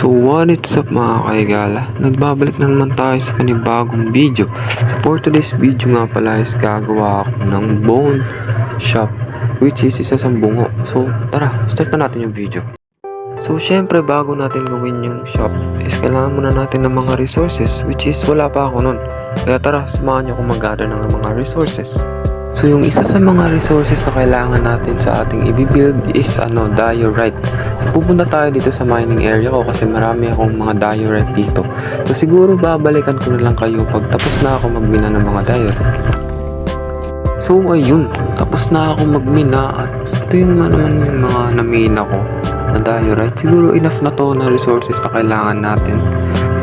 So what is up mga kaigala? Nagbabalik na naman tayo sa panibagong video. So for today's video nga pala is gagawa ako ng bone shop, which is isa sa bungo. So tara, start na natin yung video. So syempre bago natin gawin yung shop is kailangan muna natin ng mga resources, which is wala pa ako nun. Kaya tara, samahan nyo akong mag-gather ng mga resources. So yung isa sa mga resources na kailangan natin sa ating i-build is diorite. Pupunta tayo dito sa mining area ko kasi marami akong mga diorite dito. So siguro babalikan ko na lang kayo pag tapos na ako magmina ng mga diorite. So ayun, tapos na ako magmina at ito yung naman yung mga namina ko na diorite. Siguro enough na to na resources na kailangan natin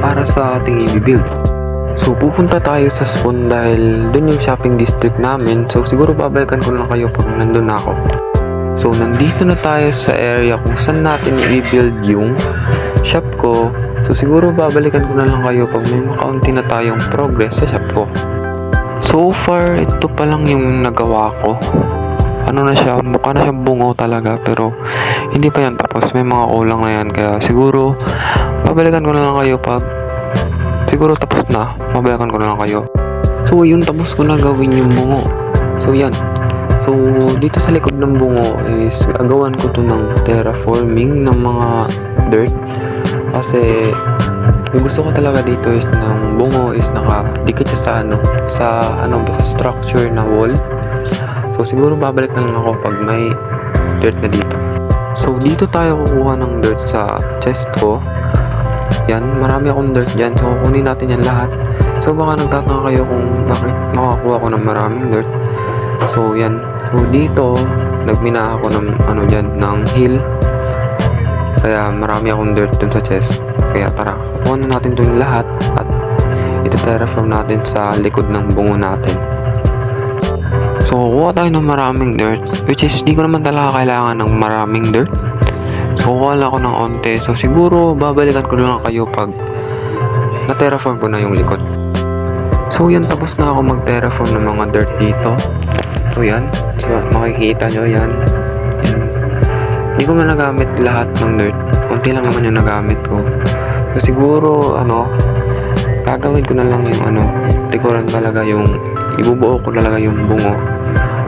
para sa ating i-build. So pupunta tayo sa spawn dahil dun yung shopping district namin. So siguro babalikan ko lang kayo pag nandun na ako. So nandito na tayo sa area kung saan natin i-build yung shop ko. So siguro babalikan ko na lang kayo pag may makaunti na tayong progress sa shop ko. So far ito pa lang yung nagawa ko. Ano na siya, mukha na siyang bungo talaga pero hindi pa yan tapos, may mga kulang na yan. Kaya siguro babalikan ko na lang kayo pag siguro tapos na, mabalikan ko na lang kayo. So yun, tapos ko na gawin yung bungo. So yan. So dito sa likod ng bungo is agawan ko to ng terraforming ng mga dirt. Kasi yung gusto ko talaga dito is ng bungo is nakadikit siya sa structure na wall. So siguro babalik na lang ako pag may dirt na dito. So dito tayo kukuha ng dirt sa chest ko. Yan, marami akong dirt dyan. So, kunin natin yan lahat. So, baka nagtataka kayo kung bakit makakuha ko ng maraming dirt. So, yan. So, dito, nagmina ako ng, ng hill. Kaya, marami akong dirt dun sa chest. Kaya, tara, kuha na natin dun lahat. At, ito-terraform natin sa likod ng bungo natin. So, kukuha tayo ng maraming dirt. Which is, di ko naman talaga kailangan ng maraming dirt. So, kukuha lang ako ng onte. So, siguro, babalikan ko lang kayo pag na-terraform ko na yung likod. So, yan. Tapos na ako mag-terraform ng mga dirt dito. So, yan. So, makikita nyo yan. Yan. Hindi ko na nagamit lahat ng dirt. Kunti lang naman yung nagamit ko. So, siguro, gagawin ko na lang yung, likuran talaga yung, ibubuo ko talaga yung bungo.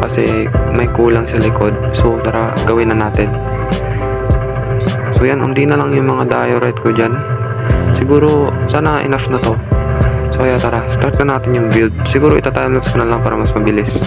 Kasi, may kulang sa likod. So, tara, gawin na natin. So yan, unti na lang yung mga diorite ko dyan. Siguro, sana enough na to. So kaya tara, start na natin yung build. Siguro ita-timelapse ko na lang para mas mabilis.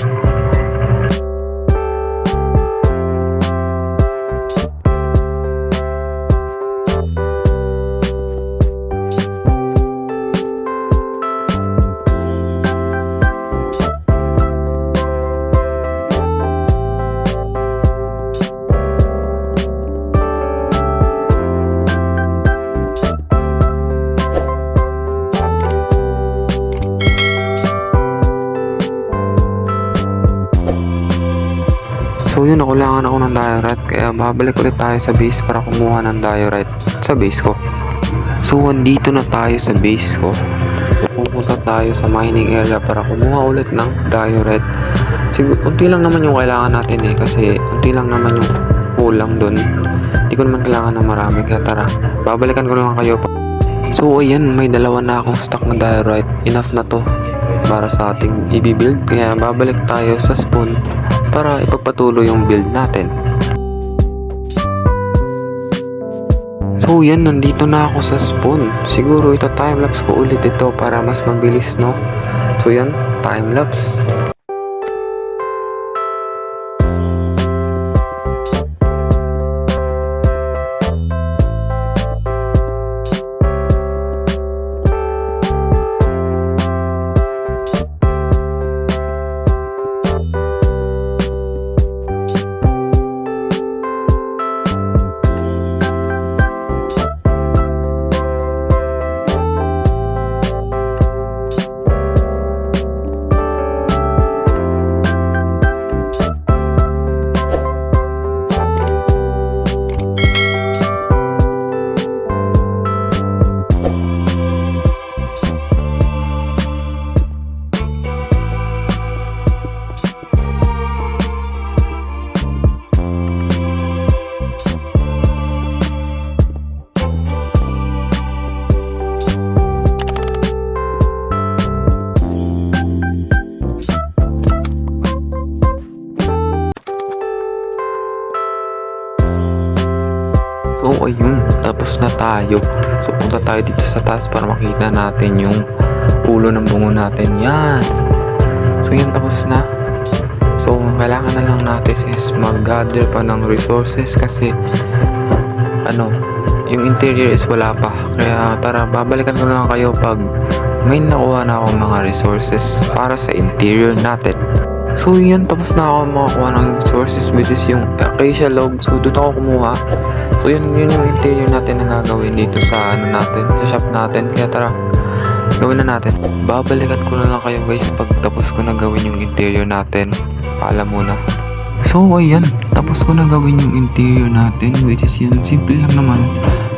So yun, nakulangan ako ng diorite. Kaya babalik ulit tayo sa base para kumuha ng diorite sa base ko. So andito na tayo sa base ko. Pupunta tayo sa mining area para kumuha ulit ng diorite. Siguro, unti lang naman yung kailangan natin kasi unti lang naman yung kulang dun. Hindi ko naman kailangan ng marami. Kaya tara, babalikan ko lang kayo. So ayan, may dalawa na akong stock na diorite. Enough na to para sa ating i-build. Kaya babalik tayo sa spawn para ipagpatuloy yung build natin. So yan, nandito na ako sa spawn. Siguro ito timelapse ko ulit ito para mas mabilis, no? So yan, timelapse. tapos na tayo. So punta tayo dito sa taas para makita natin yung ulo ng bungo natin. Yan. So yan, tapos na. So kailangan na lang natin is mag-gather pa ng resources kasi yung interior is wala pa. Kaya tara, babalikan ko na lang kayo pag may nakuha na akong mga resources para sa interior natin. So yan, tapos na ako makakuha ng resources, which is yung acacia log. So doon ako kumuha. So yun yung interior natin na gagawin dito sa natin, sa shop natin. Kaya tara, gawin na natin. Babalikan ko na lang kayo guys pag tapos ko na gawin yung interior natin. Paalam muna. So ayan, tapos ko na gawin yung interior natin, which is yun, simple lang naman.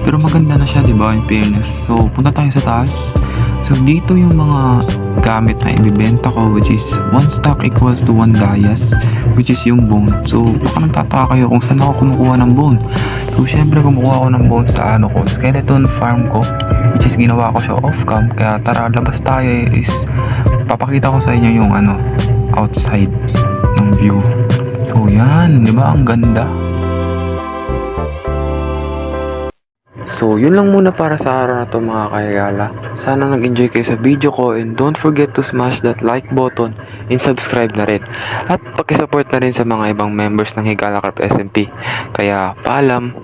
Pero maganda na siya, diba, in fairness. So punta tayo sa taas. So dito yung mga gamit na ibibenta ko, which is 1 stock equals to 1 dayas, which is yung bone. So baka nagtataka kayo kung saan ako kumukuha ng bone. So syempre kumukuha ko ng bone sa skeleton farm ko, which is ginawa ko siya off cam. Kaya tara, labas tayo, is papakita ko sa inyo yung outside ng view. So yan, di ba, ang ganda. So, yun lang muna para sa araw na to mga kahigala. Sana nag-enjoy kayo sa video ko, and don't forget to smash that like button and subscribe na rin. At pakisupport na rin sa mga ibang members ng Higala Craft SMP. Kaya, paalam!